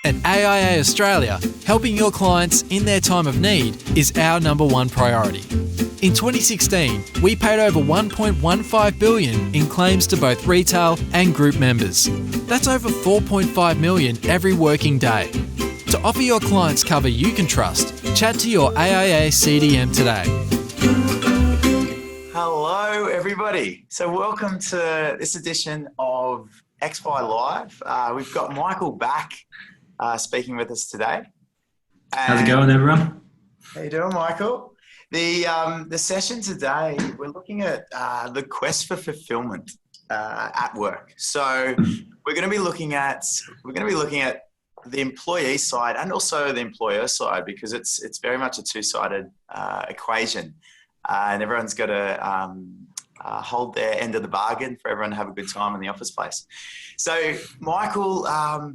At AIA Australia, helping your clients in their time of need is our number one priority. In 2016, we paid over $1.15 billion in claims to both retail and group members. That's over $4.5 million every working day. To offer your clients cover you can trust, chat to your AIA CDM today. Hello, everybody. So welcome to this edition of XY Live. We've got Michael back speaking with us today. How's it going, everyone? How you doing, Michael? The session today, we're looking at the quest for fulfillment at work. So we're going to be looking at the employee side and also the employer side, because it's very much a two-sided equation, and everyone's got to hold their end of the bargain for everyone to have a good time in the office place. So, Michael,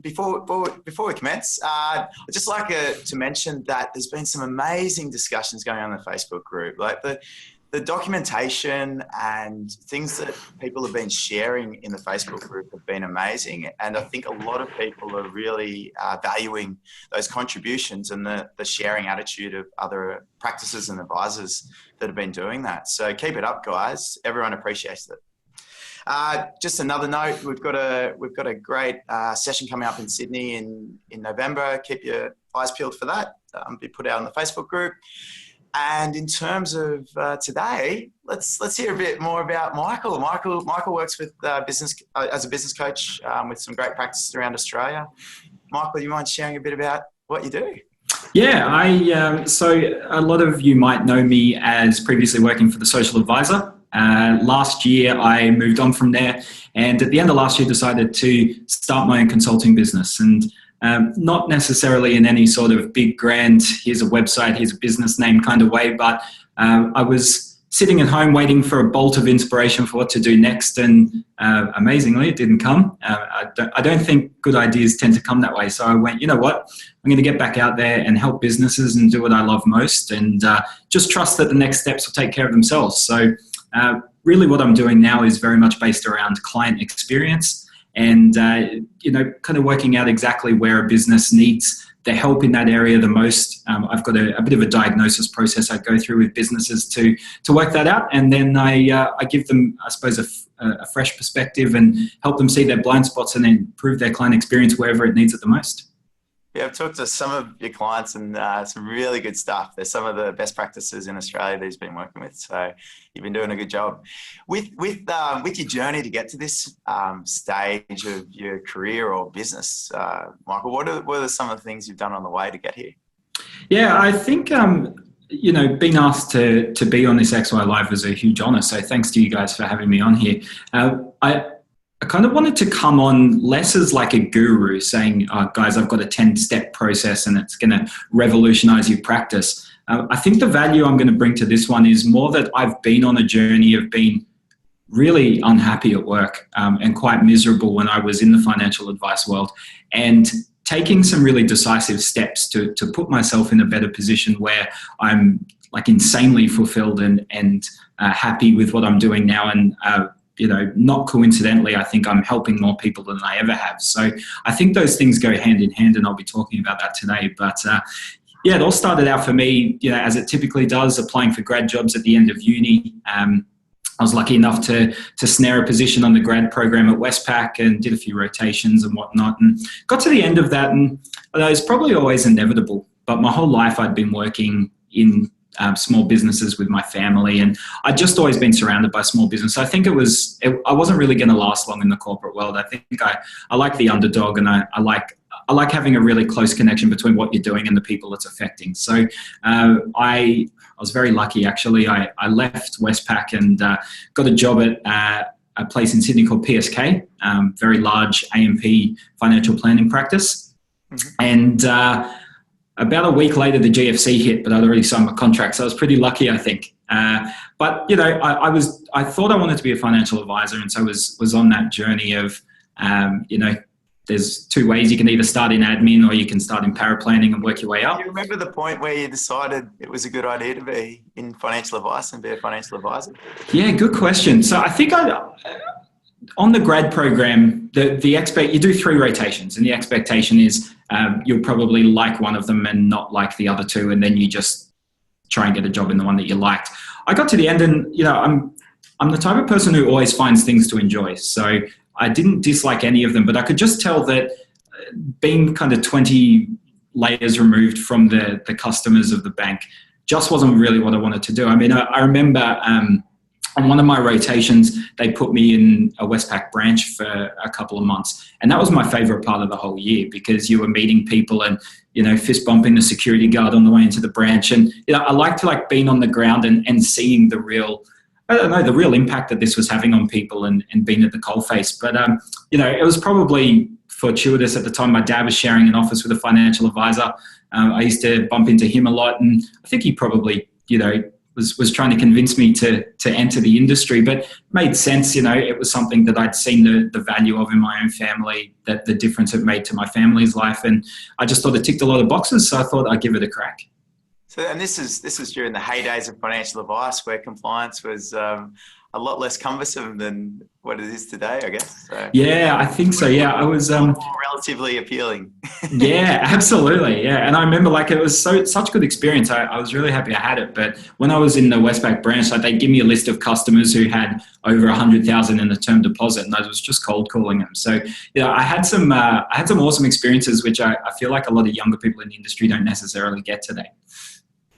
before we commence, I'd just like to mention that there's been some amazing discussions going on in the Facebook group. Like the documentation and things that people have been sharing in the Facebook group have been amazing. And I think a lot of people are really valuing those contributions and the sharing attitude of other practices and advisors that have been doing that. So keep it up, guys. Everyone appreciates it. Just another note, we've got a great session coming up in Sydney in November. Keep your eyes peeled for that. Be put out on the Facebook group. And in terms of today, let's hear a bit more about Michael. Michael works with as a business coach with some great practices around Australia. Michael, you mind sharing a bit about what you do? Yeah, so a lot of you might know me as previously working for the Social Advisor. Last year, I moved on from there, and at the end of last year, decided to start my own consulting business. And not necessarily in any sort of big grand, here's a website, here's a business name kind of way, but I was sitting at home waiting for a bolt of inspiration for what to do next, and amazingly, it didn't come. I don't think good ideas tend to come that way. So I went, you know what, I'm going to get back out there and help businesses and do what I love most, and just trust that the next steps will take care of themselves. So really what I'm doing now is very much based around client experience and, kind of working out exactly where a business needs the help in that area the most. I've got a bit of a diagnosis process I go through with businesses to work that out. And then I give them, I suppose, a fresh perspective and help them see their blind spots and then improve their client experience wherever it needs it the most. Yeah, I've talked to some of your clients and some really good stuff. There's some of the best practices in Australia that he's been working with. So you've been doing a good job. With your journey to get to this stage of your career or business, Michael, what are some of the things you've done on the way to get here? Yeah, I think, being asked to be on this XY Live was a huge honour. So thanks to you guys for having me on here. I kind of wanted to come on less as like a guru saying, guys, I've got a 10-step process and it's going to revolutionize your practice. I think the value I'm going to bring to this one is more that I've been on a journey of being really unhappy at work and quite miserable when I was in the financial advice world, and taking some really decisive steps to put myself in a better position where I'm like insanely fulfilled and happy with what I'm doing now. And not coincidentally, I think I'm helping more people than I ever have. So I think those things go hand in hand, and I'll be talking about that today. But it all started out for me, as it typically does, applying for grad jobs at the end of uni. I was lucky enough to snare a position on the grad program at Westpac and did a few rotations and whatnot, and got to the end of that. And it was probably always inevitable, but my whole life I'd been working in small businesses with my family, and I'd just always been surrounded by small business. So I think I wasn't really going to last long in the corporate world. I think I like the underdog, and I like having a really close connection between what you're doing and the people it's affecting. So I was very lucky, actually. I left Westpac and got a job at a place in Sydney called PSK, very large AMP financial planning practice. Mm-hmm. And about a week later, the GFC hit, but I'd already signed my contract, so I was pretty lucky, I think. But I thought I wanted to be a financial advisor, and so was on that journey of, there's two ways. You can either start in admin or you can start in paraplanning and work your way up. Do you remember the point where you decided it was a good idea to be in financial advice and be a financial advisor? Yeah, good question. So I think on the grad program, you do 3 rotations, and the expectation is you'll probably like one of them and not like the other 2, and then you just try and get a job in the one that you liked. I got to the end, and I'm the type of person who always finds things to enjoy. So I didn't dislike any of them, but I could just tell that being kind of 20 layers removed from the customers of the bank just wasn't really what I wanted to do. I mean, I remember on one of my rotations, they put me in a Westpac branch for a couple of months. And that was my favorite part of the whole year, because you were meeting people and, fist bumping the security guard on the way into the branch. And, I liked being on the ground and seeing the real impact that this was having on people and being at the coalface. But, it was probably fortuitous at the time. My dad was sharing an office with a financial advisor. I used to bump into him a lot, and I think he probably, was trying to convince me to enter the industry, but it made sense. It was something that I'd seen the value of in my own family, that the difference it made to my family's life. And I just thought it ticked a lot of boxes. So I thought I'd give it a crack. So, and this was during the heydays of financial advice, where compliance was a lot less cumbersome than what it is today, I guess. So, yeah, I think so. Yeah, I was more relatively appealing. Yeah, absolutely. Yeah, and I remember it was such a good experience. I was really happy I had it. But when I was in the Westpac branch, they'd give me a list of customers who had over 100,000 in a term deposit, and I was just cold calling them. So I had some awesome experiences, which I feel like a lot of younger people in the industry don't necessarily get today.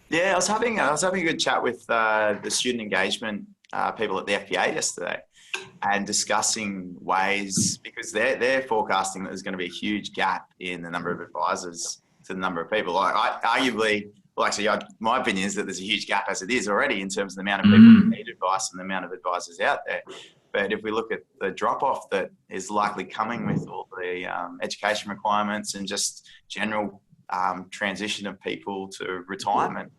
Yeah, I was having a good chat with the student engagement people at the FPA yesterday, and discussing ways, because they're forecasting that there's going to be a huge gap in the number of advisors to the number of people. My opinion is that there's a huge gap as it is already in terms of the amount of people who need advice and the amount of advisors out there. But if we look at the drop-off that is likely coming with all the education requirements and just general transition of people to retirement,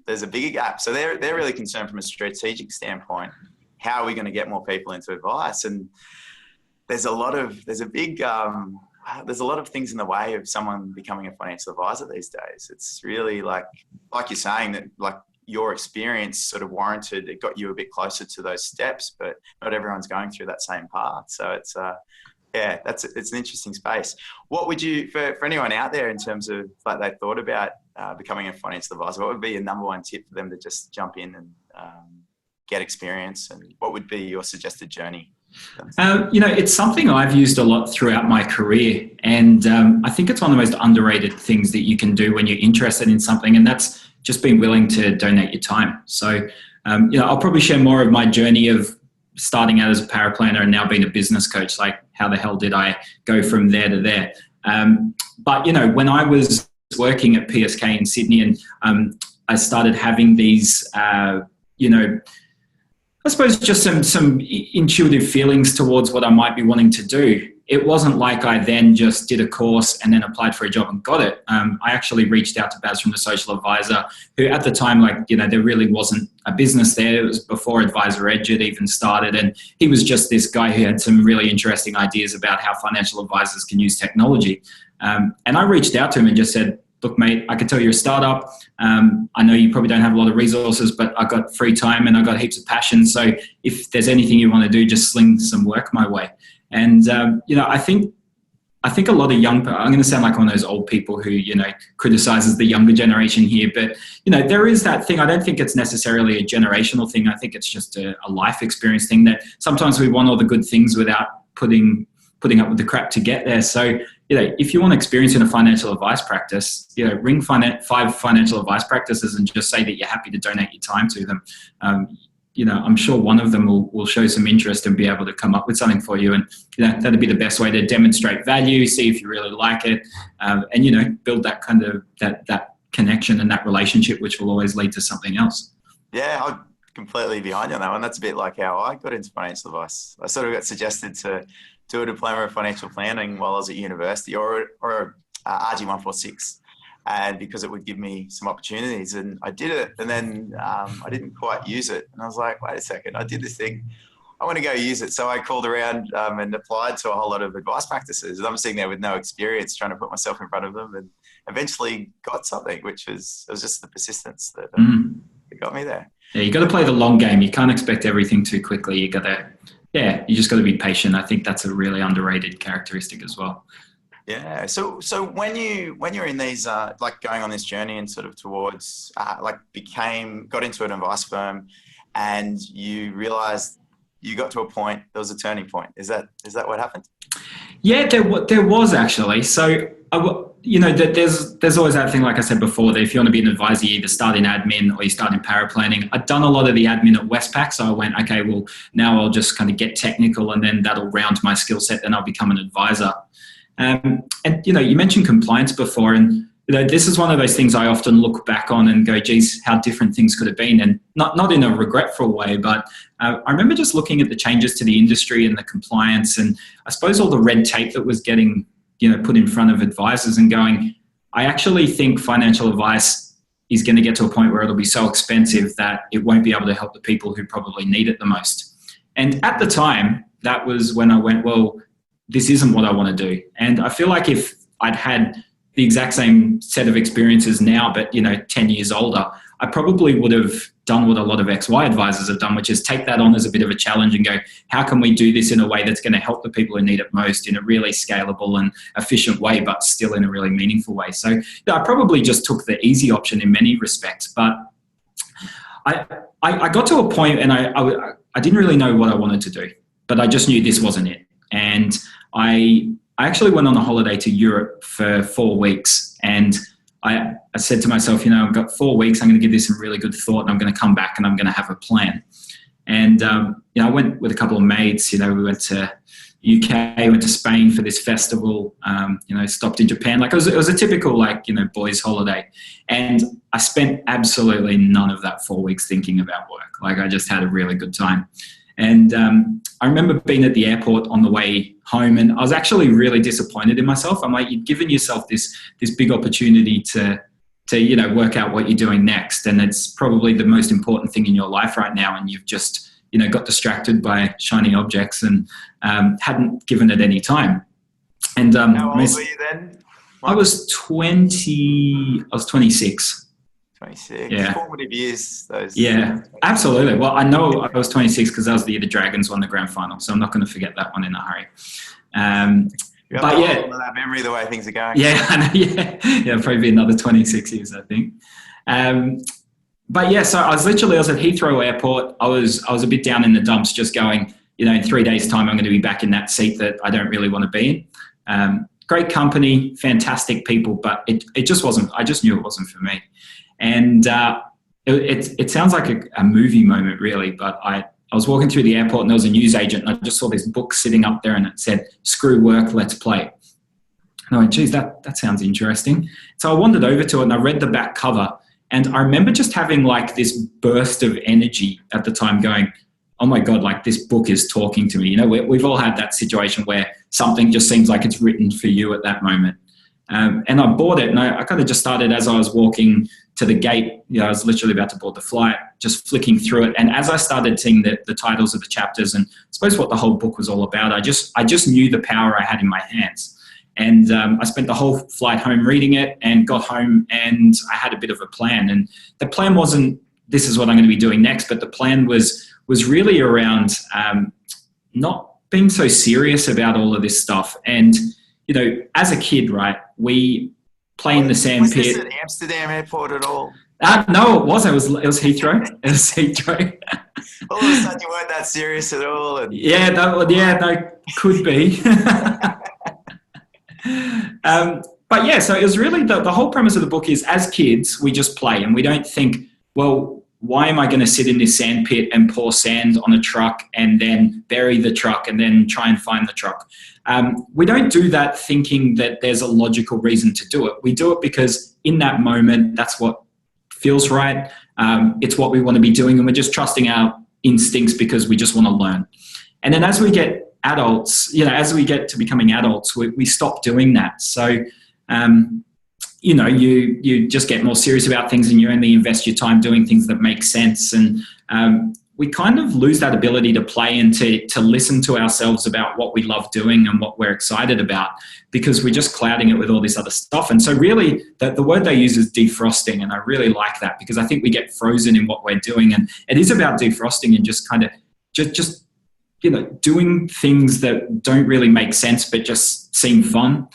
there's a bigger gap. So they're really concerned from a strategic standpoint. How are we going to get more people into advice? And there's a lot of things in the way of someone becoming a financial advisor these days. It's really like you're saying, that your experience sort of warranted, it got you a bit closer to those steps, but not everyone's going through that same path. So it's it's an interesting space. What would you, for anyone out there, in terms of they thought about becoming a financial advisor, what would be your number one tip for them to just jump in and get experience, and what would be your suggested journey? It's something I've used a lot throughout my career, and I think it's one of the most underrated things that you can do when you're interested in something, and that's just being willing to donate your time. So, I'll probably share more of my journey of starting out as a paraplanner and now being a business coach. Like, how the hell did I go from there to there? But when I was working at PSK in Sydney, and I started having these, I suppose just some intuitive feelings towards what I might be wanting to do. It wasn't like I then just did a course and then applied for a job and got it. I actually reached out to Baz from the Social Advisor, who at the time, there really wasn't a business there. It was before Advisor Edge had even started. And he was just this guy who had some really interesting ideas about how financial advisors can use technology. And I reached out to him and just said, look, mate, I can tell you're a startup. I know you probably don't have a lot of resources, but I got free time and I got heaps of passion. So if there's anything you want to do, just sling some work my way. And, I think a lot of young people, I'm going to sound like one of those old people who, criticizes the younger generation here, but, there is that thing. I don't think it's necessarily a generational thing. I think it's just a life experience thing, that sometimes we want all the good things without putting up with the crap to get there. So, if you want experience in a financial advice practice, ring 5 financial advice practices and just say that you're happy to donate your time to them. I'm sure one of them will show some interest and be able to come up with something for you. And, that'd be the best way to demonstrate value, see if you really like it, and, build that kind of that connection and that relationship, which will always lead to something else. Yeah, I'm completely behind you on that one. That's a bit like how I got into financial advice. I sort of got suggested to do a diploma of financial planning while I was at university, or RG146. And because it would give me some opportunities, and I did it, and then I didn't quite use it. And I was like, wait a second, I did this thing, I want to go use it. So I called around and applied to a whole lot of advice practices. And I'm sitting there with no experience, trying to put myself in front of them, and eventually got something, it was just the persistence that got me there. Yeah, you got to play the long game. You can't expect everything too quickly. You got to yeah, you just got to be patient. I think that's a really underrated characteristic as well. Yeah. So when you're in these like going on this journey and sort of towards like got into an advice firm, and you realized you got to a point, there was a turning point. Is that what happened? Yeah, there was actually. So, there's always that thing, like I said before, that if you want to be an advisor, you either start in admin or you start in paraplanning. I'd done a lot of the admin at Westpac, so I went, okay, well, now I'll just kind of get technical and then that'll round my skill set, then I'll become an advisor. And, you mentioned compliance before, and this is one of those things I often look back on and go, geez, how different things could have been. And not in a regretful way, but I remember just looking at the changes to the industry and the compliance, and I suppose all the red tape that was getting, put in front of advisors, and going, I actually think financial advice is going to get to a point where it'll be so expensive that it won't be able to help the people who probably need it the most. And at the time, that was when I went, well, this isn't what I want to do. And I feel like if I'd had the exact same set of experiences now, but 10 years older, I probably would have done what a lot of XY advisors have done, which is take that on as a bit of a challenge and go, how can we do this in a way that's going to help the people who need it most in a really scalable and efficient way, but still in a really meaningful way. So I probably just took the easy option in many respects, but I got to a point and I didn't really know what I wanted to do, but I just knew this wasn't it. And I actually went on a holiday to Europe for 4 weeks, and I said to myself, I've got 4 weeks, I'm going to give this some really good thought, and I'm going to come back and I'm going to have a plan. And, I went with a couple of mates, we went to UK, went to Spain for this festival, stopped in Japan. Like it was a typical, boys holiday. And I spent absolutely none of that 4 weeks thinking about work. Like I just had a really good time. And I remember being at the airport on the way home, and I was actually really disappointed in myself. I'm like, you've given yourself this big opportunity to work out what you're doing next, and it's probably the most important thing in your life right now, and you've just got distracted by shiny objects and hadn't given it any time. And how old were you then? I was 26. 26. Yeah. Formative years. Those. Yeah, absolutely. Well, I know I was 26 because that was the year the Dragons won the grand final, so I'm not going to forget that one in a hurry. But yeah, that memory the way things are going. Yeah, I know, yeah, probably another 26 years, I think. But yeah, so I was at Heathrow Airport. I was a bit down in the dumps, just going, in 3 days' time, I'm going to be back in that seat that I don't really want to be in. Great company, fantastic people, but it just wasn't. I just knew it wasn't for me. And it sounds like a movie moment, really, but I was walking through the airport and there was a news agent, and I just saw this book sitting up there and it said, "Screw work, let's play." And I went, geez, that sounds interesting. So I wandered over to it and I read the back cover, and I remember just having like this burst of energy at the time going, oh my God, like this book is talking to me. We've all had that situation where something just seems like it's written for you at that moment. And I bought it, and I kind of just started as I was walking to the gate. I was literally about to board the flight, just flicking through it. And as I started seeing the titles of the chapters and I suppose what the whole book was all about, I just knew the power I had in my hands. And I spent the whole flight home reading it, and got home and I had a bit of a plan. And the plan wasn't, this is what I'm going to be doing next, but the plan was really around not being so serious about all of this stuff. And as a kid, right, we play in the sand pit. Was this at Amsterdam Airport at all? No, it was Heathrow. It was Heathrow. All of a sudden, you weren't that serious at all. And... no, could be. But yeah, so it was really the whole premise of the book is, as kids, we just play and we don't think, well, why am I going to sit in this sand pit and pour sand on a truck and then bury the truck and then try and find the truck? We don't do that thinking that there's a logical reason to do it. We do it because in that moment, that's what feels right. It's what we want to be doing, and we're just trusting our instincts because we just want to learn. And then as we get adults, as we get to becoming adults, we stop doing that. So, you just get more serious about things, and you only invest your time doing things that make sense. And we kind of lose that ability to play and to listen to ourselves about what we love doing and what we're excited about, because we're just clouding it with all this other stuff. And so really the word they use is defrosting. And I really like that, because I think we get frozen in what we're doing. And it is about defrosting and just kind of just doing things that don't really make sense but just seem fun,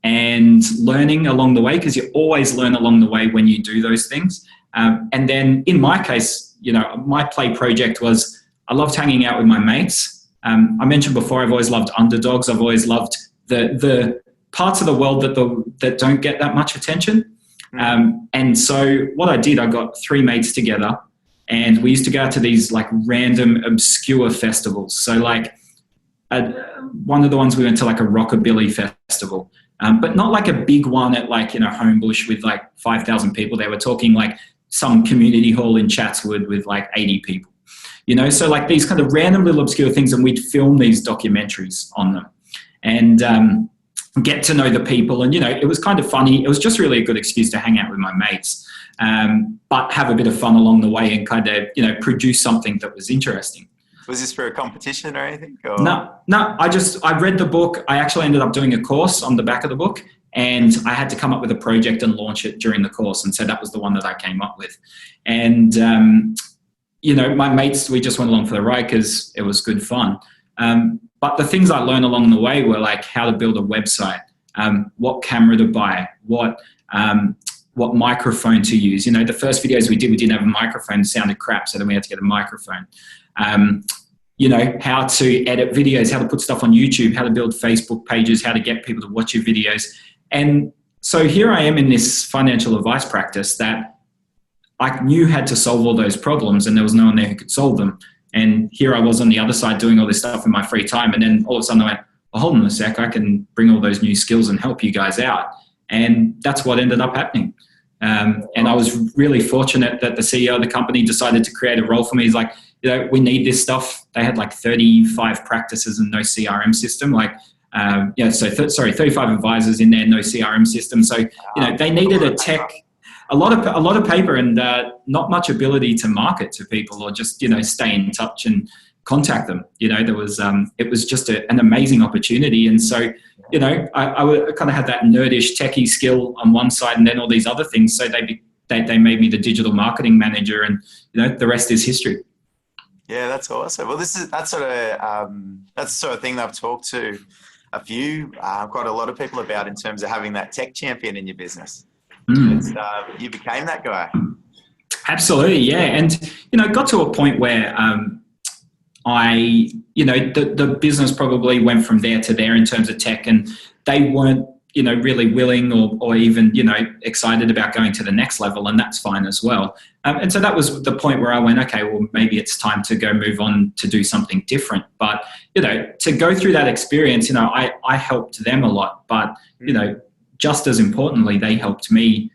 and learning along the way, because you always learn along the way when you do those things. And then in my case, my play project was, I loved hanging out with my mates. I mentioned before, I've always loved underdogs. I've always loved the parts of the world that don't get that much attention. And so what I did, I got 3 mates together, and we used to go out to these like random obscure festivals. So like one of the ones we went to, like a rockabilly festival, but not like a big one at like, Homebush with like 5,000 people. They were talking like some community hall in Chatswood with like 80 people, so like these kind of random little obscure things, and we'd film these documentaries on them and get to know the people. And, it was kind of funny. It was just really a good excuse to hang out with my mates, but have a bit of fun along the way and kind of, produce something that was interesting. Was this for a competition or anything? Or? No, I read the book. I actually ended up doing a course on the back of the book, and I had to come up with a project and launch it during the course. And so that was the one that I came up with. And, my mates, we just went along for the ride because it was good fun. But the things I learned along the way were like how to build a website, what camera to buy, what microphone to use. The first videos we didn't have a microphone, it sounded crap, so then we had to get a microphone. How to edit videos, how to put stuff on YouTube, how to build Facebook pages, how to get people to watch your videos. And so here I am in this financial advice practice that I knew had to solve all those problems, and there was no one there who could solve them. And here I was on the other side doing all this stuff in my free time. And then all of a sudden I went, well, hold on a sec, I can bring all those new skills and help you guys out. And that's what ended up happening. And I was really fortunate that the CEO of the company decided to create a role for me. He's like, we need this stuff. They had like 35 practices and no CRM system. 35 advisors in there, no CRM system. So, they needed a tech, a lot of paper and not much ability to market to people or just, stay in touch and contact them. There was, it was just an amazing opportunity. And so, I kind of had that nerdish techie skill on one side and then all these other things. So they made me the digital marketing manager, and, the rest is history. Yeah, that's awesome. Well, that's the sort of thing that I've talked to quite a lot of people about in terms of having that tech champion in your business. You became that guy. Absolutely, yeah. And, it got to a point where the business probably went from there to there in terms of tech, and they weren't, really willing or even, excited about going to the next level, and that's fine as well. And so that was the point where I went, okay, well, maybe it's time to go move on to do something different. But, to go through that experience, I helped them a lot, but, just as importantly, they helped me,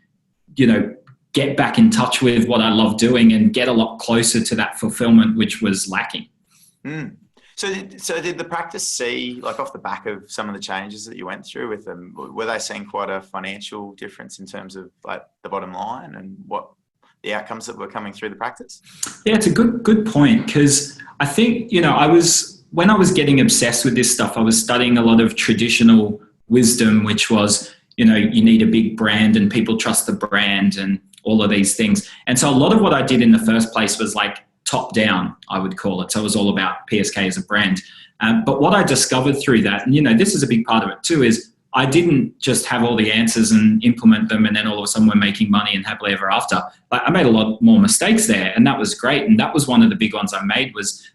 get back in touch with what I love doing and get a lot closer to that fulfillment, which was lacking. So did the practice see, like off the back of some of the changes that you went through with them, were they seeing quite a financial difference in terms of like the bottom line and what the outcomes that were coming through the practice? Yeah, it's a good point, because I think, when I was getting obsessed with this stuff, I was studying a lot of traditional wisdom, which was, you need a big brand and people trust the brand and all of these things. And so a lot of what I did in the first place was like top down, I would call it. So it was all about PSK as a brand. But what I discovered through that, and this is a big part of it too, is I didn't just have all the answers and implement them and then all of a sudden we're making money and happily ever after. Like, I made a lot more mistakes there, and that was great. And that was one of the big ones I made, was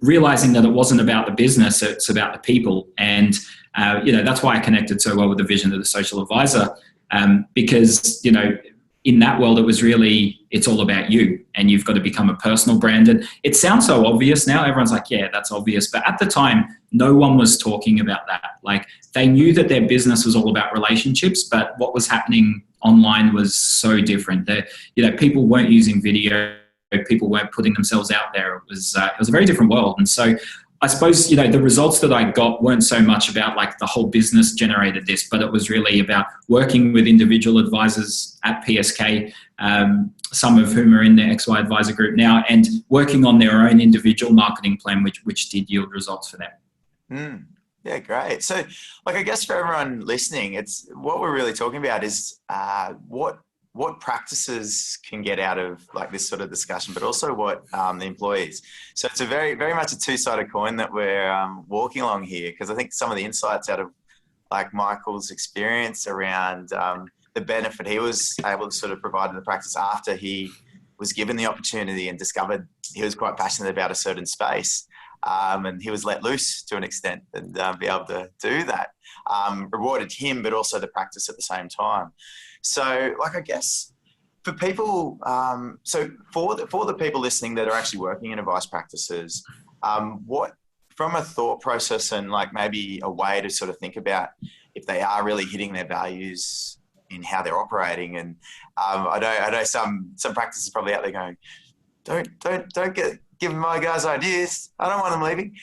realizing that it wasn't about the business, it's about the people. And, that's why I connected so well with the vision of the social advisor, because, in that world, it was really, it's all about you, and you've got to become a personal brand. And it sounds so obvious now. Everyone's like, yeah, that's obvious. But at the time, no one was talking about that. Like, they knew that their business was all about relationships, but what was happening online was so different. That, people weren't using video, people weren't putting themselves out there. It was a very different world. And so I suppose, the results that I got weren't so much about like the whole business generated this, but it was really about working with individual advisors at PSK, some of whom are in the XY advisor group now, and working on their own individual marketing plan, which did yield results for them. Yeah, great. So, like, I guess for everyone listening, it's what we're really talking about is what what practices can get out of like this sort of discussion, but also what the employees. So it's a very, very much a two-sided coin that we're walking along here, because I think some of the insights out of like Michael's experience around the benefit he was able to sort of provide in the practice after he was given the opportunity and discovered he was quite passionate about a certain space, and he was let loose to an extent and be able to do that, rewarded him, but also the practice at the same time. So, like, I guess for people, so for the people listening that are actually working in advice practices, what, from a thought process and like maybe a way to sort of think about if they are really hitting their values in how they're operating, and I know some practices probably out there going, don't get giving my guys ideas. I don't want them leaving.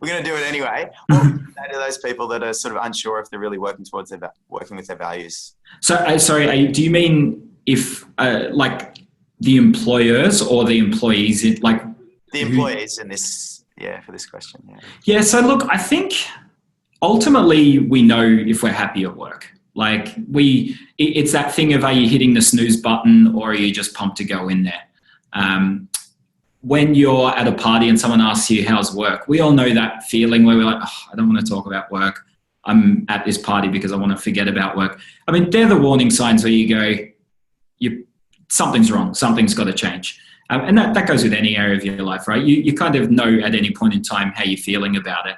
We're going to do it anyway. What would you say to those people that are sort of unsure if they're really working with their values? So, sorry, do you mean if like the employers or the employees? Like the employees in this, for this question. Yeah. So look, I think ultimately we know if we're happy at work. Like it's that thing of, are you hitting the snooze button or are you just pumped to go in there? When you're at a party and someone asks you how's work, we all know that feeling where we're like, oh, I don't want to talk about work. I'm at this party because I want to forget about work. I mean, they're the warning signs where you go, something's wrong, something's got to change. And that goes with any area of your life, right? You kind of know at any point in time how you're feeling about it.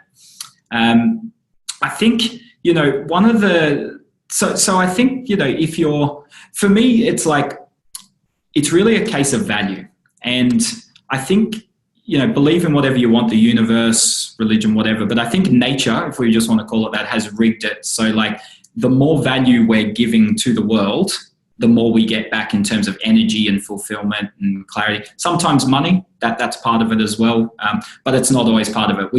I think, one of the... So I think, if for me, it's like, it's really a case of value. And I think, believe in whatever you want, the universe, religion, whatever. But I think nature, if we just want to call it that, has rigged it. So like the more value we're giving to the world, the more we get back in terms of energy and fulfillment and clarity. Sometimes money, that's part of it as well. But it's not always part of it.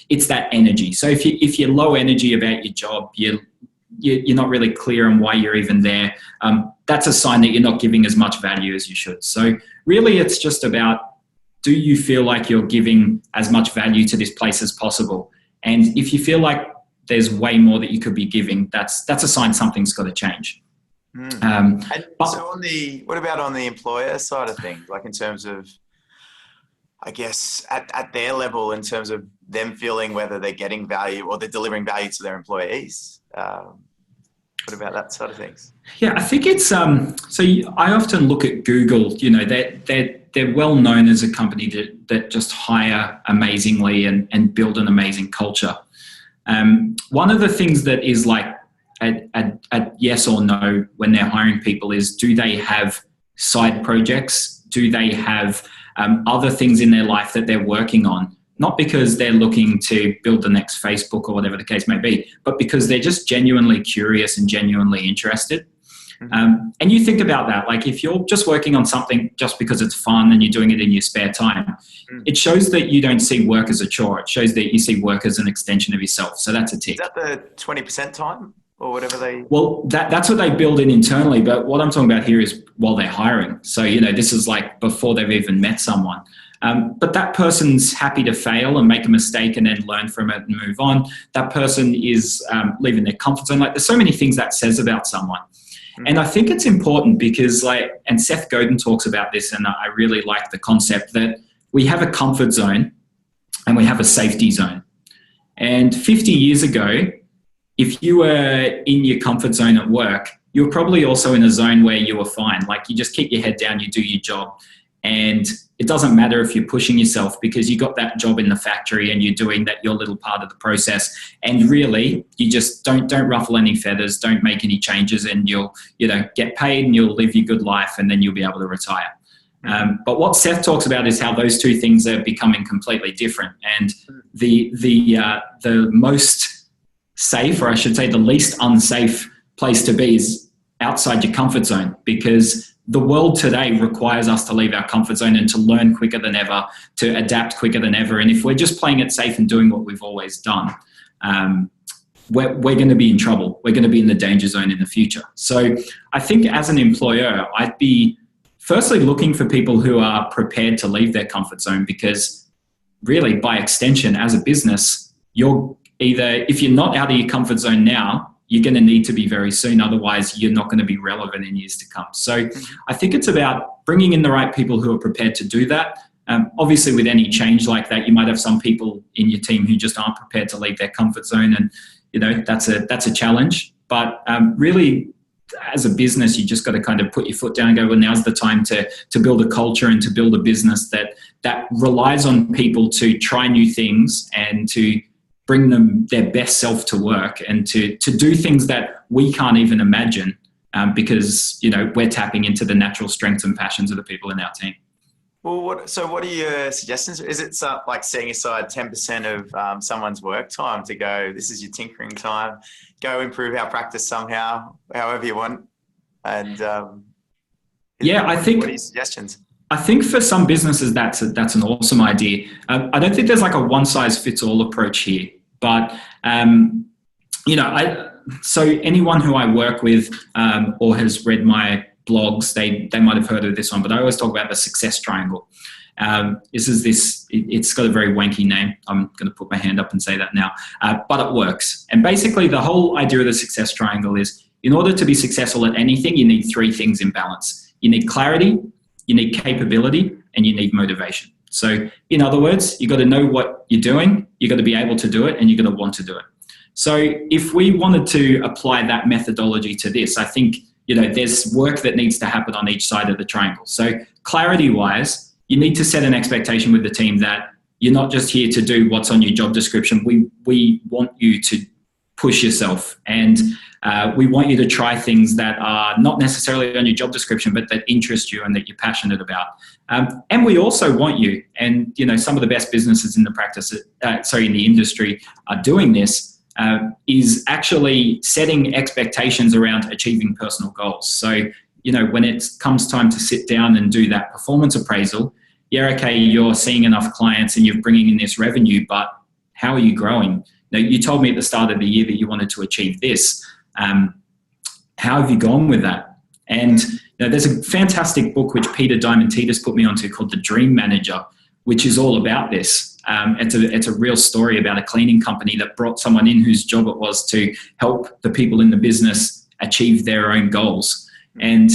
It's that energy. So if you're low energy about your job, you're not really clear on why you're even there. That's a sign that you're not giving as much value as you should. So really it's just about, do you feel like you're giving as much value to this place as possible? And if you feel like there's way more that you could be giving, that's a sign something's got to change. What about on the employer side of things? Like in terms of, I guess, at their level, in terms of them feeling whether they're getting value or they're delivering value to their employees. What about that side of things? Yeah, I think it's I often look at Google. They're well known as a company that just hire amazingly and build an amazing culture. One of the things that is like a yes or no when they're hiring people is, do they have side projects? Do they have other things in their life that they're working on? Not because they're looking to build the next Facebook or whatever the case may be, but because they're just genuinely curious and genuinely interested. And you think about that, like if you're just working on something just because it's fun and you're doing it in your spare time, it shows that you don't see work as a chore. It shows that you see work as an extension of yourself. So that's a tick. Is that the 20% time or whatever they... Well, that's what they build in internally. But what I'm talking about here is while they're hiring. So, this is like before they've even met someone. But that person's happy to fail and make a mistake and then learn from it and move on. That person is leaving their comfort zone. Like there's so many things that says about someone. And I think it's important because and Seth Godin talks about this, and I really like the concept that we have a comfort zone and we have a safety zone. And 50 years ago, if you were in your comfort zone at work, you were probably also in a zone where you were fine. Like you just keep your head down, you do your job. And it doesn't matter if you're pushing yourself because you got that job in the factory and you're doing that your little part of the process. And really, you just don't ruffle any feathers, don't make any changes, and you'll get paid and you'll live your good life, and then you'll be able to retire. But what Seth talks about is how those two things are becoming completely different. And the most safe, or I should say the least unsafe place to be is outside your comfort zone, because the world today requires us to leave our comfort zone and to learn quicker than ever, to adapt quicker than ever. And if we're just playing it safe and doing what we've always done, we're going to be in trouble. We're going to be in the danger zone in the future. So I think as an employer, I'd be firstly looking for people who are prepared to leave their comfort zone, because really by extension, as a business, you're either, if you're not out of your comfort zone now, you're going to need to be very soon. Otherwise, you're not going to be relevant in years to come. So I think it's about bringing in the right people who are prepared to do that. Obviously, with any change like that, you might have some people in your team who just aren't prepared to leave their comfort zone, and that's a challenge. But really, as a business, you just got to kind of put your foot down and go, well, now's the time to build a culture and to build a business that relies on people to try new things and to bring them their best self to work, and to do things that we can't even imagine, because we're tapping into the natural strengths and passions of the people in our team. Well, what are your suggestions? Is it like setting aside 10% of someone's work time to go, this is your tinkering time, go improve our practice somehow, however you want? And I think, what are your suggestions? I think for some businesses, that's an awesome idea. I don't think there's like a one size fits all approach here, but so anyone who I work with or has read my blogs, they might have heard of this one, but I always talk about the success triangle. It's got a very wanky name. I'm going to put my hand up and say that now, but it works. And basically the whole idea of the success triangle is, in order to be successful at anything, you need three things in balance. You need clarity, you need capability, and you need motivation. So in other words, you got to know what you're doing, you got to be able to do it, and you're going to want to do it. So if we wanted to apply that methodology to this, I think there's work that needs to happen on each side of the triangle. So clarity-wise, you need to set an expectation with the team that you're not just here to do what's on your job description. We want you to push yourself, and we want you to try things that are not necessarily on your job description, but that interest you and that you're passionate about. And we also want you, and some of the best businesses in the industry are doing this, is actually setting expectations around achieving personal goals. So, when it comes time to sit down and do that performance appraisal, you're seeing enough clients and you're bringing in this revenue, but how are you growing? Now, you told me at the start of the year that you wanted to achieve this. How have you gone with that? And there's a fantastic book which Peter Diamantidis put me onto called The Dream Manager, which is all about this. It's a real story about a cleaning company that brought someone in whose job it was to help the people in the business achieve their own goals. And,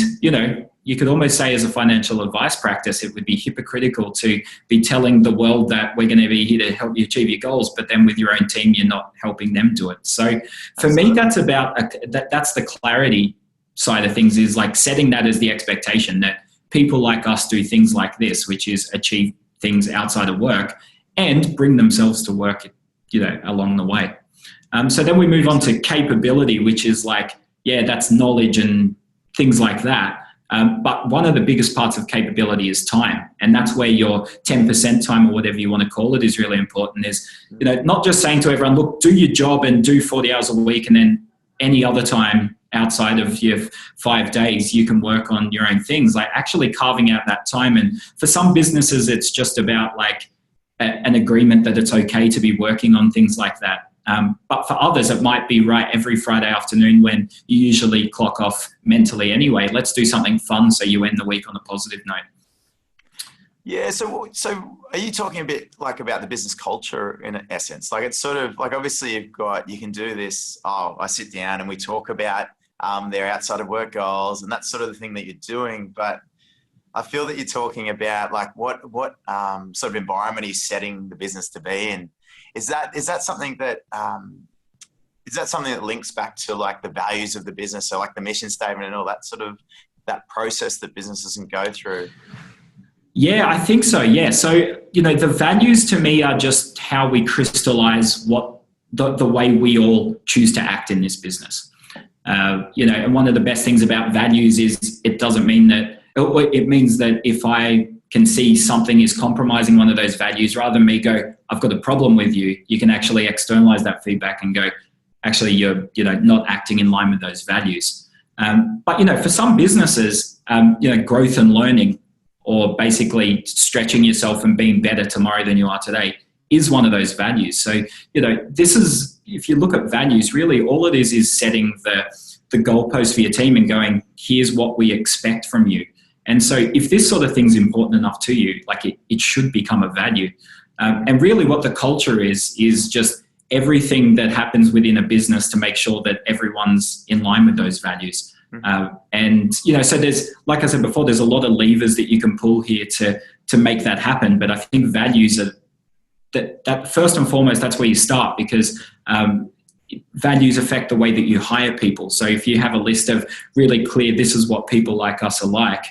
you could almost say as a financial advice practice, it would be hypocritical to be telling the world that we're going to be here to help you achieve your goals, but then with your own team, you're not helping them do it. So for me, that's the clarity side of things, is like setting that as the expectation that people like us do things like this, which is achieve things outside of work and bring themselves to work, along the way. So then we move on to capability, which is that's knowledge and things like that. But one of the biggest parts of capability is time. And that's where your 10% time, or whatever you want to call it, is really important. Is, not just saying to everyone, look, do your job and do 40 hours a week, and then any other time outside of your 5 days, you can work on your own things. Like actually carving out that time. And for some businesses, it's just about an agreement that it's okay to be working on things like that. But for others, it might be right every Friday afternoon when you usually clock off mentally anyway. Let's do something fun so you end the week on a positive note. Yeah. So are you talking a bit about the business culture in essence? It's sort of obviously you can do this. Oh, I sit down and we talk about their outside of work goals, and that's sort of the thing that you're doing. But I feel that you're talking about what sort of environment are you setting the business to be in? Is that something that links back to the values of the business, so the mission statement and all that sort of that process that businesses can go through? Yeah, I think so. Yeah. So, the values to me are just how we crystallize what the way we all choose to act in this business. And one of the best things about values is it doesn't mean that, it means that if I can see something is compromising one of those values, rather than me go, I've got a problem with you, you can actually externalize that feedback and go, actually, you're not acting in line with those values. But for some businesses, growth and learning, or basically stretching yourself and being better tomorrow than you are today, is one of those values. So, this is, if you look at values, really all it is setting the goalpost for your team and going, here's what we expect from you. And so if this sort of thing's important enough to you, it should become a value. And really what the culture is just everything that happens within a business to make sure that everyone's in line with those values. And, so there's, like I said before, there's a lot of levers that you can pull here to make that happen. But I think values are that first and foremost, that's where you start, because values affect the way that you hire people. So if you have a list of really clear, this is what people like us are like,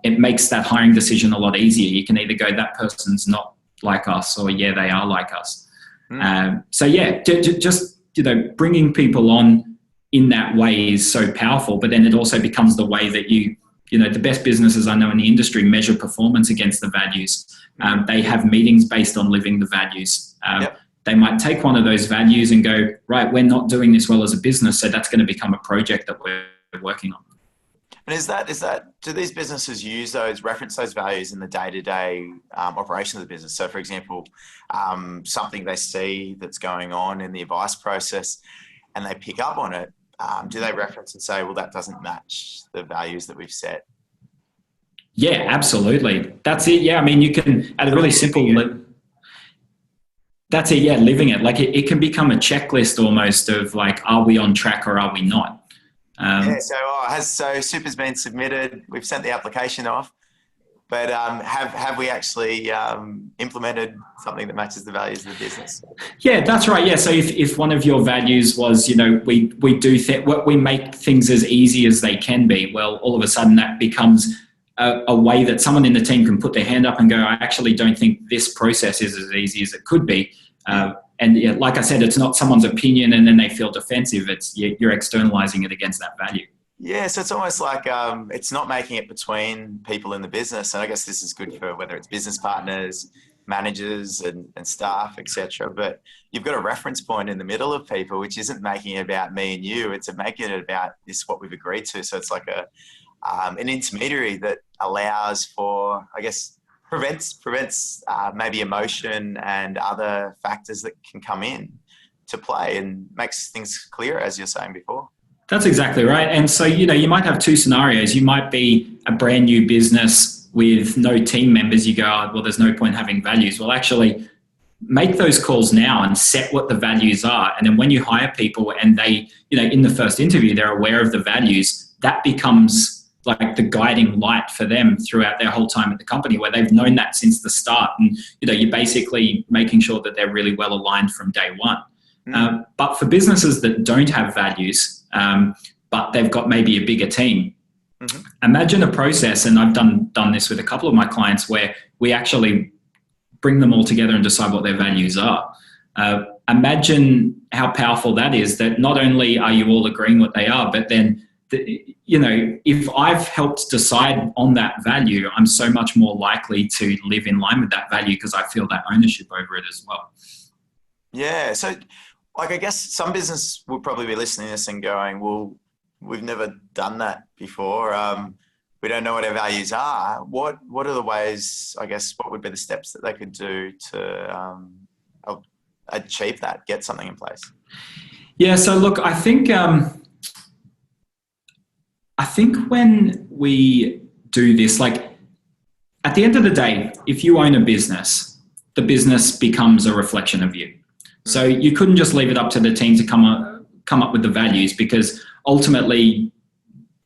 it makes that hiring decision a lot easier. You can either go, that person's not like us, or yeah, they are like us. So yeah, just, bringing people on in that way is so powerful, but then it also becomes the way that the best businesses I know in the industry measure performance against the values. They have meetings based on living the values. They might take one of those values and go, right, we're not doing this well as a business, so that's going to become a project that we're working on. And do these businesses reference those values in the day-to-day operation of the business? So for example, something they see that's going on in the advice process and they pick up on it, do they reference and say, well, that doesn't match the values that we've set? Yeah, absolutely. That's it. Yeah. I mean, you can, at a really simple, that's it. Yeah. Living it. Like it can become a checklist almost of like, are we on track or are we not? So Super's been submitted. We've sent the application off, but have we actually implemented something that matches the values of the business? Yeah, that's right. Yeah. So if one of your values was, we make things as easy as they can be, well, all of a sudden that becomes a way that someone in the team can put their hand up and go, I actually don't think this process is as easy as it could be. And yeah, like I said, it's not someone's opinion and then they feel defensive. It's you're externalizing it against that value. Yeah, so it's almost like it's not making it between people in the business. And I guess this is good for whether it's business partners, managers and staff, etc. But you've got a reference point in the middle of people, which isn't making it about me and you. It's making it about this, what we've agreed to. So it's like an intermediary that allows for, I guess, prevents maybe emotion and other factors that can come in to play and makes things clearer, as you're saying before. That's exactly right. And so, you might have two scenarios. You might be a brand new business with no team members. You go, well, there's no point having values. Well, actually make those calls now and set what the values are. And then when you hire people and they, in the first interview, they're aware of the values, that becomes like the guiding light for them throughout their whole time at the company, where they've known that since the start. And, you're basically making sure that they're really well aligned from day one. But for businesses that don't have values, but they've got maybe a bigger team, imagine a process, and I've done this with a couple of my clients, where we actually bring them all together and decide what their values are. Imagine how powerful that is, that not only are you all agreeing what they are, but then if I've helped decide on that value, I'm so much more likely to live in line with that value because I feel that ownership over it as well. Yeah. So, I guess some business will probably be listening to this and going, well, we've never done that before. We don't know what our values are. What are the ways, I guess, what would be the steps that they could do to achieve that, get something in place? Yeah. So look, I think when we do this, like at the end of the day, if you own a business, the business becomes a reflection of you. So you couldn't just leave it up to the team to come up with the values, because ultimately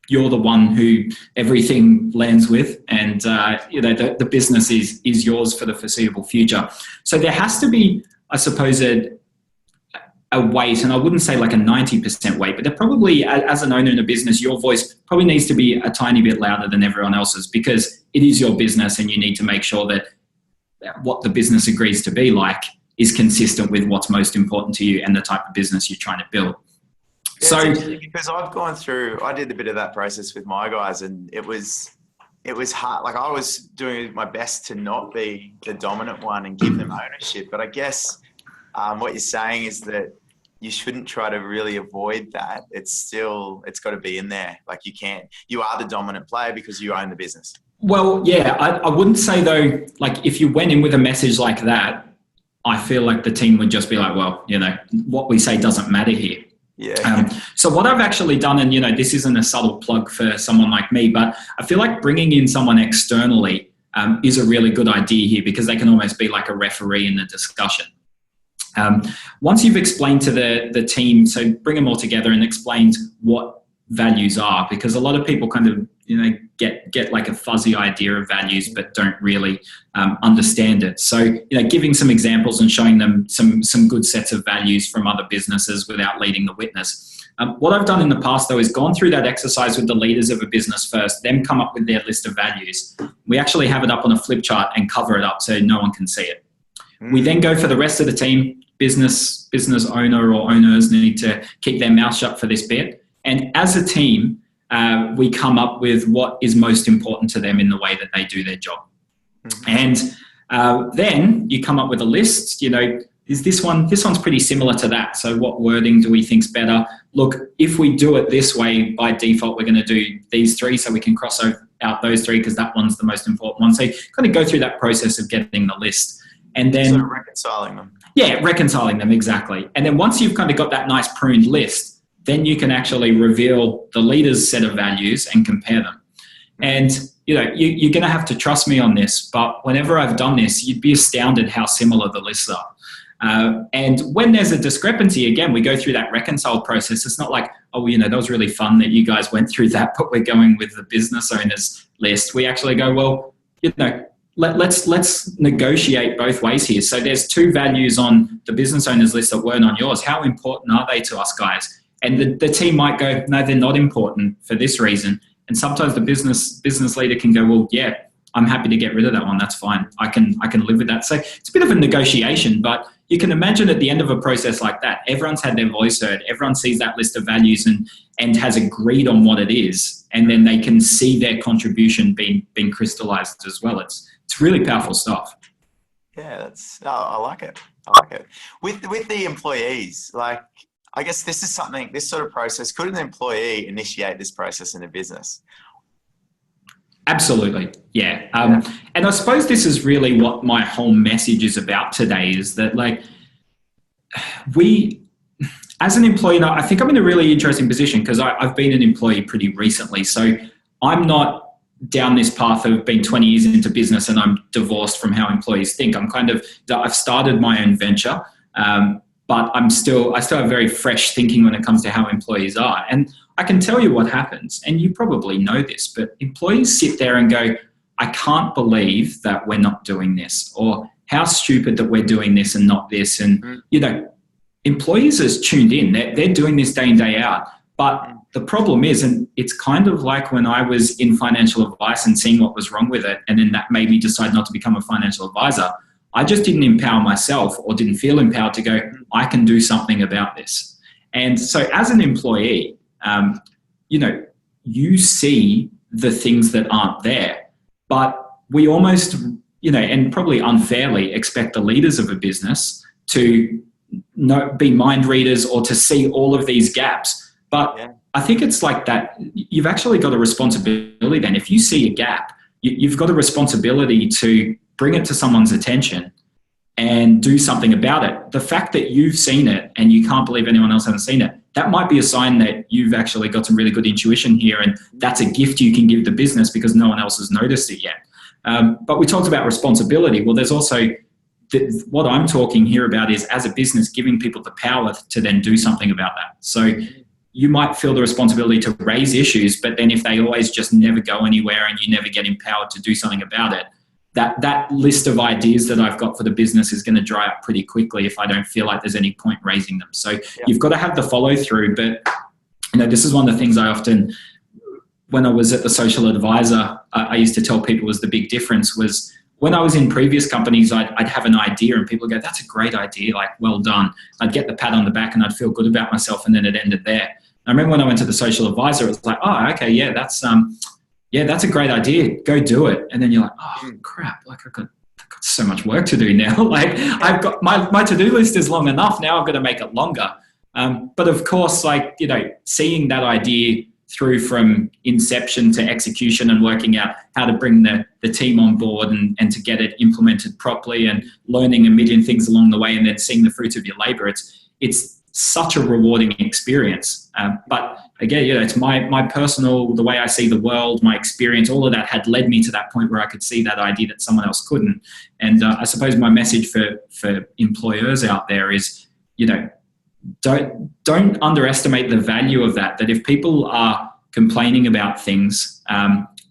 you're the one who everything lands with, and the business is yours for the foreseeable future. So there has to be, I suppose, a weight, and I wouldn't say like a 90% weight, but there probably, as an owner in a business, your voice probably needs to be a tiny bit louder than everyone else's, because it is your business and you need to make sure that what the business agrees to be like is consistent with what's most important to you and the type of business you're trying to build. Yeah, so because I did a bit of that process with my guys, and it was hard. Like I was doing my best to not be the dominant one and give them ownership. But I guess what you're saying is that you shouldn't try to really avoid that. It's got to be in there. Like you are the dominant player because you own the business. Well, yeah, I wouldn't say though, like if you went in with a message like that, I feel like the team would just be like, well, what we say doesn't matter here. Yeah. So what I've actually done, and this isn't a subtle plug for someone like me, but I feel like bringing in someone externally is a really good idea here, because they can almost be like a referee in the discussion. Once you've explained to the team, so bring them all together and explained what values are, because a lot of people kind of get like a fuzzy idea of values but don't really understand it. So giving some examples and showing them some good sets of values from other businesses without leading the witness. What I've done in the past though is gone through that exercise with the leaders of a business first, then come up with their list of values. We actually have it up on a flip chart and cover it up so no one can see it. We then go for the rest of the team. Business owner or owners need to keep their mouth shut for this bit. And as a team, we come up with what is most important to them in the way that they do their job. And then you come up with a list, is this one's pretty similar to that. So what wording do we think's better? Look, if we do it this way, by default, we're going to do these three so we can cross out those three because that one's the most important one. So you kind of go through that process of getting the list. And then sort of reconciling them. Yeah, reconciling them, exactly. And then once you've kind of got that nice pruned list, then you can actually reveal the leader's set of values and compare them. And, you're going to have to trust me on this, but whenever I've done this, you'd be astounded how similar the lists are. And when there's a discrepancy, again, we go through that reconcile process. It's not like, that was really fun that you guys went through that, but we're going with the business owner's list. We actually go, well, let's negotiate both ways here. So there's two values on the business owner's list that weren't on yours. How important are they to us guys? And the team might go, no, they're not important for this reason. And sometimes the business leader can go, well, yeah, I'm happy to get rid of that one. That's fine. I can live with that. So it's a bit of a negotiation, but you can imagine at the end of a process like that, everyone's had their voice heard. Everyone sees that list of values and has agreed on what it is. And then they can see their contribution being crystallized as well. It's really powerful stuff. Yeah, I like it. With the employees, I guess this sort of process, could an employee initiate this process in a business? Absolutely, yeah. And I suppose this is really what my whole message is about today, is that we, as an employee, I think I'm in a really interesting position because I've been an employee pretty recently. So I'm not down this path of being 20 years into business and I'm divorced from how employees think. I've started my own venture, but I still have very fresh thinking when it comes to how employees are. And I can tell you what happens, and you probably know this, but employees sit there and go, I can't believe that we're not doing this, or how stupid that we're doing this and not this. And, employees are tuned in. They're doing this day in, day out. But the problem is, and it's kind of like when I was in financial advice and seeing what was wrong with it, and then that made me decide not to become a financial advisor. I just didn't empower myself or didn't feel empowered to go, I can do something about this. And so as an employee, you see the things that aren't there, but we almost, and probably unfairly expect the leaders of a business to be mind readers or to see all of these gaps. But I think it's like that. You've actually got a responsibility then. If you see a gap, you've got a responsibility to bring it to someone's attention and do something about it. The fact that you've seen it and you can't believe anyone else hasn't seen it, that might be a sign that you've actually got some really good intuition here, and that's a gift you can give the business because no one else has noticed it yet. But we talked about responsibility. Well, there's also what I'm talking here about is, as a business, giving people the power to then do something about that. So you might feel the responsibility to raise issues, but then if they always just never go anywhere and you never get empowered to do something about it, that list of ideas that I've got for the business is going to dry up pretty quickly if I don't feel like there's any point raising them. So you've got to have the follow through. But this is one of the things I often, when I was at the social advisor, I used to tell people was the big difference was when I was in previous companies, I'd have an idea and people would go, that's a great idea, well done. I'd get the pat on the back and I'd feel good about myself, and then it ended there. I remember when I went to the social advisor, it was like, oh, okay, yeah, that's a great idea. Go do it. And then you're like, oh crap, I've got so much work to do now. I've got my to-do list is long enough. Now I've got to make it longer. But of course, seeing that idea through from inception to execution and working out how to bring the team on board and to get it implemented properly and learning a million things along the way and then seeing the fruits of your labor, it's such a rewarding experience. But again, it's my personal, the way I see the world, my experience, all of that had led me to that point where I could see that idea that someone else couldn't. And I suppose my message for employers out there is, don't underestimate the value of that. That if people are complaining about things,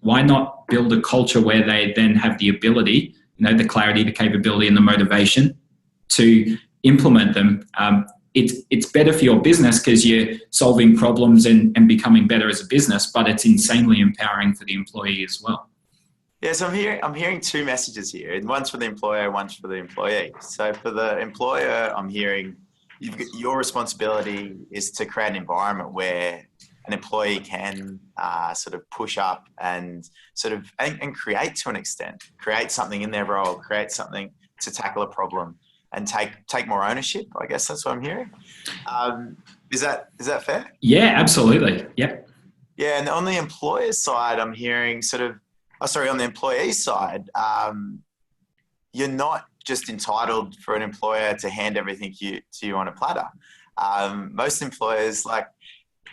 why not build a culture where they then have the ability, the clarity, the capability, and the motivation to implement them. It's better for your business because you're solving problems and becoming better as a business, but it's insanely empowering for the employee as well. Yeah, so I'm hearing two messages here, and one's for the employer, one's for the employee. So for the employer, I'm hearing your responsibility is to create an environment where an employee can sort of push up and and create to an extent, create something in their role, create something to tackle a problem, and take more ownership. I guess that's what I'm hearing. Is that fair? Yeah, absolutely. Yep. Yeah, and on the employer side, I'm hearing on the employee side, you're not just entitled for an employer to hand everything to you on a platter. Most employers,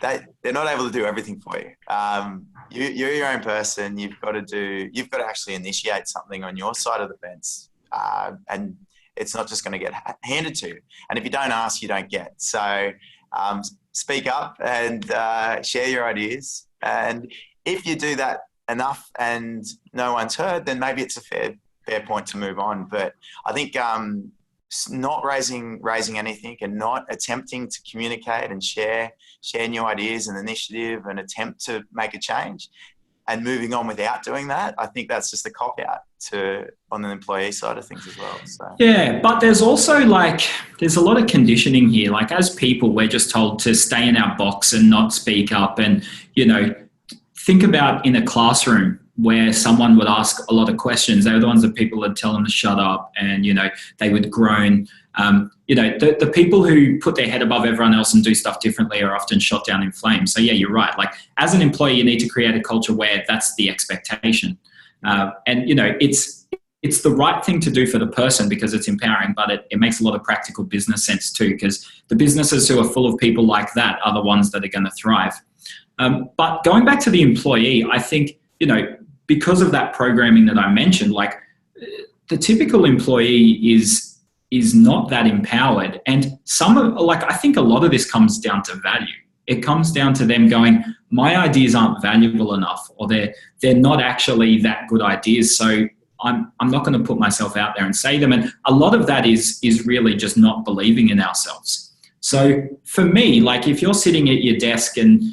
they're not able to do everything for you. You're your own person. You've got to actually initiate something on your side of the fence, and it's not just going to get handed to you. And if you don't ask, you don't get. So speak up and share your ideas. And if you do that enough and no one's heard, then maybe it's a fair point to move on. But I think not raising anything and not attempting to communicate and share new ideas and initiative and attempt to make a change and moving on without doing that, I think that's just a cop-out on the employee side of things as well. So. Yeah, but there's also there's a lot of conditioning here. As people, we're just told to stay in our box and not speak up. And, think about in a classroom where someone would ask a lot of questions. They were the ones that people would tell them to shut up and, they would groan. The people who put their head above everyone else and do stuff differently are often shot down in flames. So yeah, you're right. As an employee, you need to create a culture where that's the expectation. It's the right thing to do for the person because it's empowering, but it makes a lot of practical business sense too, because the businesses who are full of people like that are the ones that are going to thrive. But going back to the employee, I think, because of that programming that I mentioned, the typical employee is not that empowered. And I think a lot of this comes down to value. It comes down to them going, my ideas aren't valuable enough, or they're not actually that good ideas. So I'm not going to put myself out there and say them. And a lot of that is really just not believing in ourselves. So for me, if you're sitting at your desk and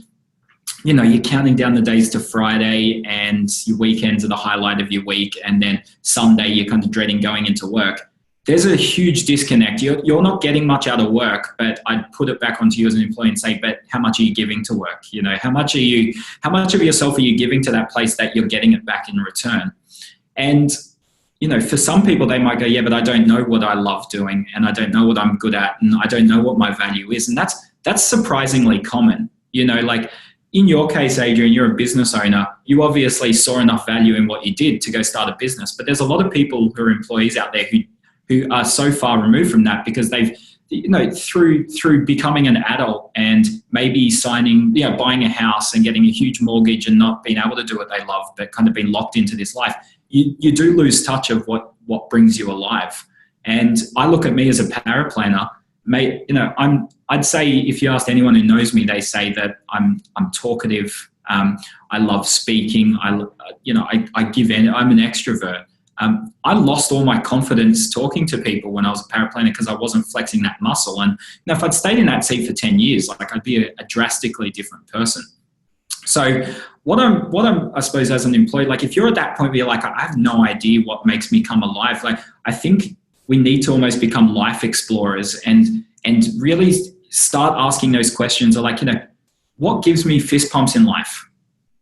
you're counting down the days to Friday and your weekends are the highlight of your week, and then Sunday you're kind of dreading going into work, there's a huge disconnect. You're not getting much out of work, but I'd put it back onto you as an employee and say, but how much are you giving to work? How much of yourself are you giving to that place that you're getting it back in return? And, for some people, they might go, yeah, but I don't know what I love doing, and I don't know what I'm good at, and I don't know what my value is. And that's surprisingly common. In your case, Adrian, you're a business owner. You obviously saw enough value in what you did to go start a business. But there's a lot of people who are employees out there who are so far removed from that because they've, through becoming an adult and maybe buying a house and getting a huge mortgage and not being able to do what they love, but kind of been locked into this life, you do lose touch of what brings you alive. And I look at me as a paraplanner. Mate, I'd say if you asked anyone who knows me, they say that I'm talkative. I love speaking. I'm an extrovert. I lost all my confidence talking to people when I was a paraplanner because I wasn't flexing that muscle. And if I'd stayed in that seat for 10 years, I'd be a drastically different person. So what I'm, I suppose, as an employee, if you're at that point where you're I have no idea what makes me come alive, I think we need to almost become life explorers and really start asking those questions of what gives me fist pumps in life?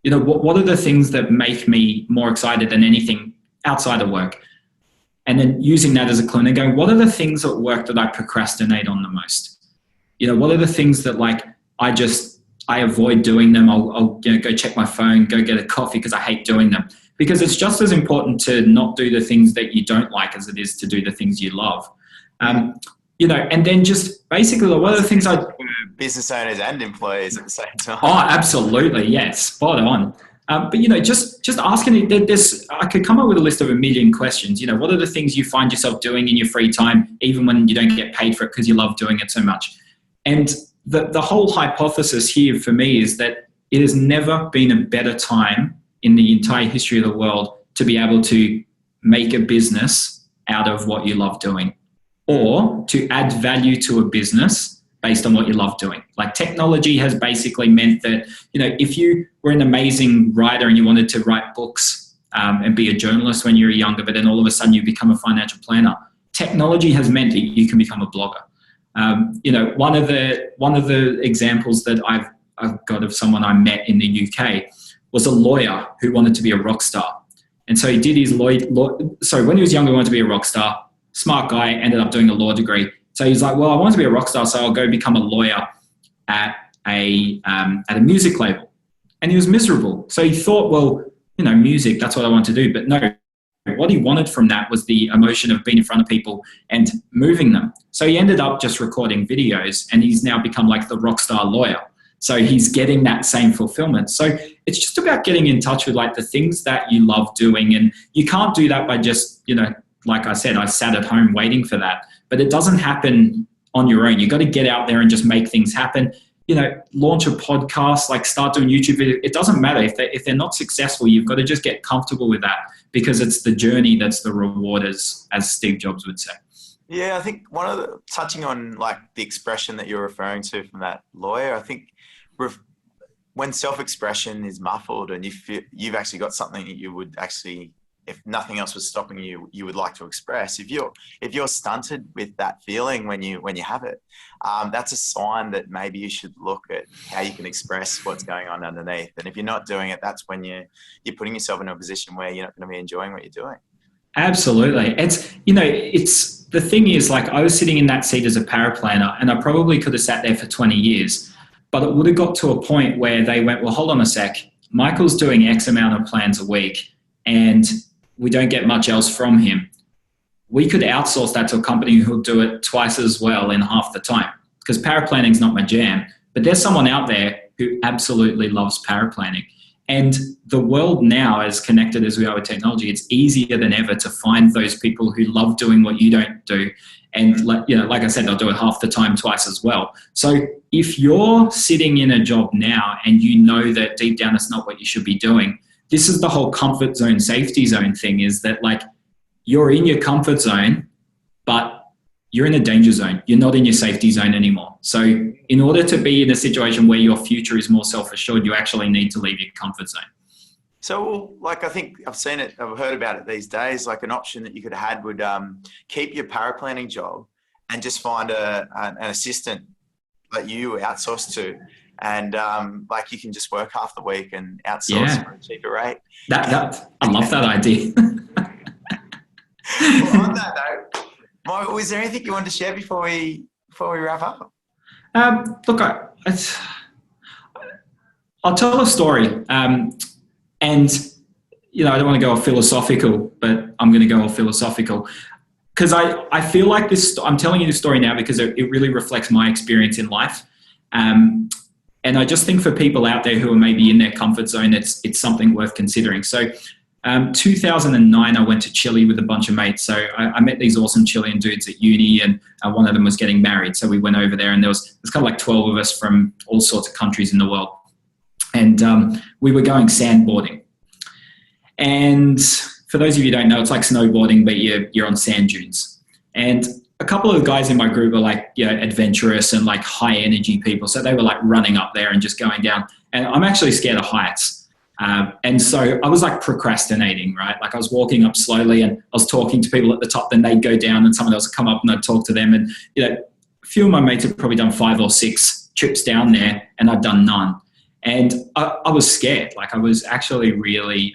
What are the things that make me more excited than anything outside of work? And then using that as a clue and going, what are the things at work that I procrastinate on the most? What are the things that I avoid doing them? I'll go check my phone, go get a coffee because I hate doing them. Because it's just as important to not do the things that you don't like as it is to do the things you love. and then just basically one of the things business owners and employees at the same time. Oh, absolutely. Yes. Spot on. But, just asking, I could come up with a list of 1 million questions. What are the things you find yourself doing in your free time, even when you don't get paid for it because you love doing it so much? And the whole hypothesis here for me is that it has never been a better time in the entire history of the world to be able to make a business out of what you love doing, or to add value to a business based on what you love doing. Like, technology has basically meant that, if you were an amazing writer and you wanted to write books and be a journalist when you were younger, but then all of a sudden you become a financial planner, technology has meant that you can become a blogger. One of the examples that I've got of someone I met in the UK was a lawyer who wanted to be a rock star. And so he did his when he was younger, he wanted to be a rock star. Smart guy, ended up doing a law degree. So he's like, well, I want to be a rock star, so I'll go become a lawyer at a music label. And he was miserable. So he thought, well, music, that's what I want to do. But no, what he wanted from that was the emotion of being in front of people and moving them. So he ended up just recording videos, and he's now become like the rock star lawyer. So he's getting that same fulfillment. So it's just about getting in touch with like the things that you love doing. And you can't do that by just, like I said, I sat at home waiting for that. But it doesn't happen on your own. You've got to get out there and just make things happen. Launch a podcast, like start doing YouTube videos. It doesn't matter. If they're not successful, you've got to just get comfortable with that, because it's the journey that's the reward, as Steve Jobs would say. Yeah, I think touching on like the expression that you're referring to from that lawyer, I think when self-expression is muffled and you've actually got something that you would actually, if nothing else was stopping you, you would like to express. If you're stunted with that feeling when you have it, that's a sign that maybe you should look at how you can express what's going on underneath. And if you're not doing it, that's when you're putting yourself in a position where you're not going to be enjoying what you're doing. Absolutely. It's the thing is, like, I was sitting in that seat as a paraplanner, and I probably could have sat there for 20 years, but it would have got to a point where they went, well, hold on a sec. Michael's doing X amount of plans a week, and we don't get much else from him. We could outsource that to a company who'll do it twice as well in half the time, because paraplanning is not my jam, but there's someone out there who absolutely loves paraplanning. And the world now, as connected as we are with technology, it's easier than ever to find those people who love doing what you don't do. And like I said, they'll do it half the time, twice as well. So if you're sitting in a job now and you know that deep down it's not what you should be doing, this is the whole comfort zone, safety zone thing, is that like you're in your comfort zone, but you're in a danger zone. You're not in your safety zone anymore. So in order to be in a situation where your future is more self-assured, you actually need to leave your comfort zone. So, like, I think I've seen it, I've heard about it these days, like an option that you could have had would keep your paraplanning job and just find an assistant that you outsource to. And like you can just work half the week and outsource for a cheaper rate. I love that idea. Well, on that though, Michael, was there anything you wanted to share before we wrap up? Look, I'll tell a story. And, I don't want to go all philosophical, but I'm going to go all philosophical. Because I feel like this, I'm telling you this story now because it really reflects my experience in life. And I just think for people out there who are maybe in their comfort zone, it's something worth considering. So 2009, I went to Chile with a bunch of mates. So I met these awesome Chilean dudes at uni, and one of them was getting married. So we went over there, and there's kind of like 12 of us from all sorts of countries in the world. And we were going sandboarding. And for those of you who don't know, it's like snowboarding, but you're on sand dunes. And a couple of the guys in my group are like, adventurous and like high energy people. So they were like running up there and just going down. And I'm actually scared of heights. And so I was like procrastinating, right? Like I was walking up slowly and I was talking to people at the top, then they'd go down and someone else would come up and I'd talk to them. And, a few of my mates had probably done 5 or 6 trips down there and I'd done none. And I was scared. Like I was actually really,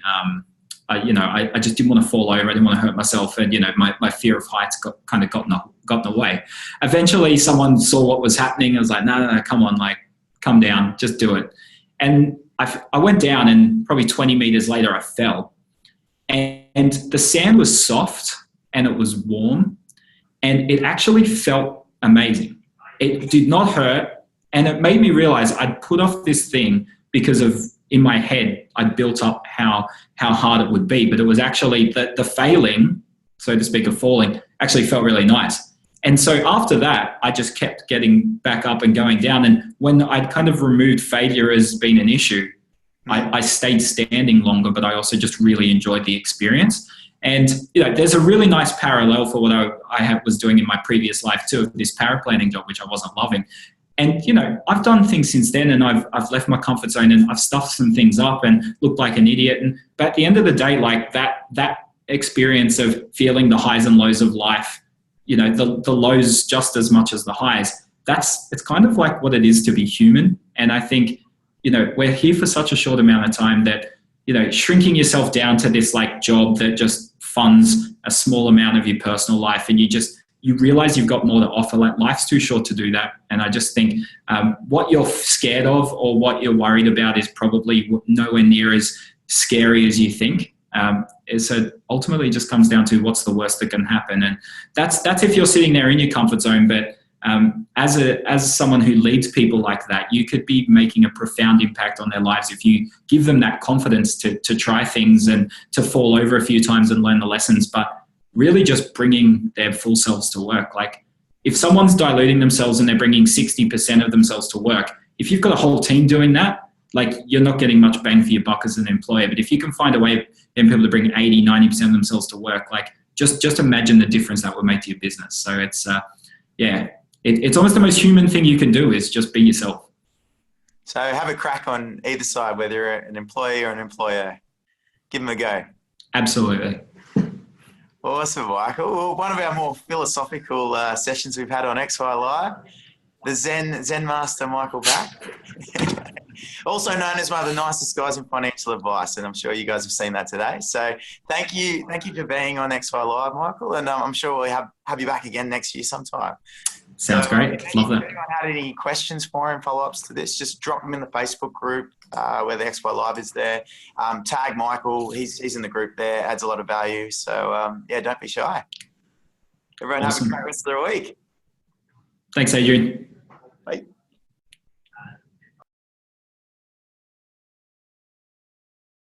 I just didn't want to fall over. I didn't want to hurt myself. And, my fear of heights got in the way. Eventually someone saw what was happening. I was like, no, come on, like come down, just do it. And I went down, and probably 20 meters later I fell, and the sand was soft and it was warm, and it actually felt amazing. It did not hurt. And it made me realize I'd put off this thing because of, in my head, I'd built up how hard it would be. But it was actually the failing, so to speak, of falling, actually felt really nice. And so after that, I just kept getting back up and going down. And when I'd kind of removed failure as being an issue, I stayed standing longer, but I also just really enjoyed the experience. And, there's a really nice parallel for what I was doing in my previous life too, of this paraplanning job, which I wasn't loving. And, I've done things since then, and I've left my comfort zone, and I've stuffed some things up and looked like an idiot. But at the end of the day, like that experience of feeling the highs and lows of life, the lows just as much as the highs, it's kind of like what it is to be human. And I think, we're here for such a short amount of time that, shrinking yourself down to this like job that just funds a small amount of your personal life, and you realize you've got more to offer. Like, life's too short to do that. And I just think what you're scared of or what you're worried about is probably nowhere near as scary as you think. So ultimately it just comes down to what's the worst that can happen. And that's if you're sitting there in your comfort zone. But as someone who leads people like that, you could be making a profound impact on their lives if you give them that confidence to try things and to fall over a few times and learn the lessons, but really just bringing their full selves to work. Like, if someone's diluting themselves and they're bringing 60% of themselves to work, if you've got a whole team doing that, like, you're not getting much bang for your buck as an employer. But if you can find a way for people to bring 80, 90% of themselves to work, like, just imagine the difference that would make to your business. So it's, it's almost the most human thing you can do is just be yourself. So have a crack on either side, whether you're an employee or an employer. Give them a go. Absolutely. Awesome, Michael. Well, one of our more philosophical sessions we've had on XY Live, the Zen Master Michael Back, also known as one of the nicest guys in financial advice, and I'm sure you guys have seen that today. So thank you for being on XY Live, Michael, and I'm sure we'll have you back again next year sometime. Sounds great. Love that. If anyone had any questions for him, follow-ups to this, just drop them in the Facebook group where the XY Live is there. Tag Michael. He's in the group there. Adds a lot of value. So, don't be shy. Everyone Have a great rest of the week. Thanks, Adrian.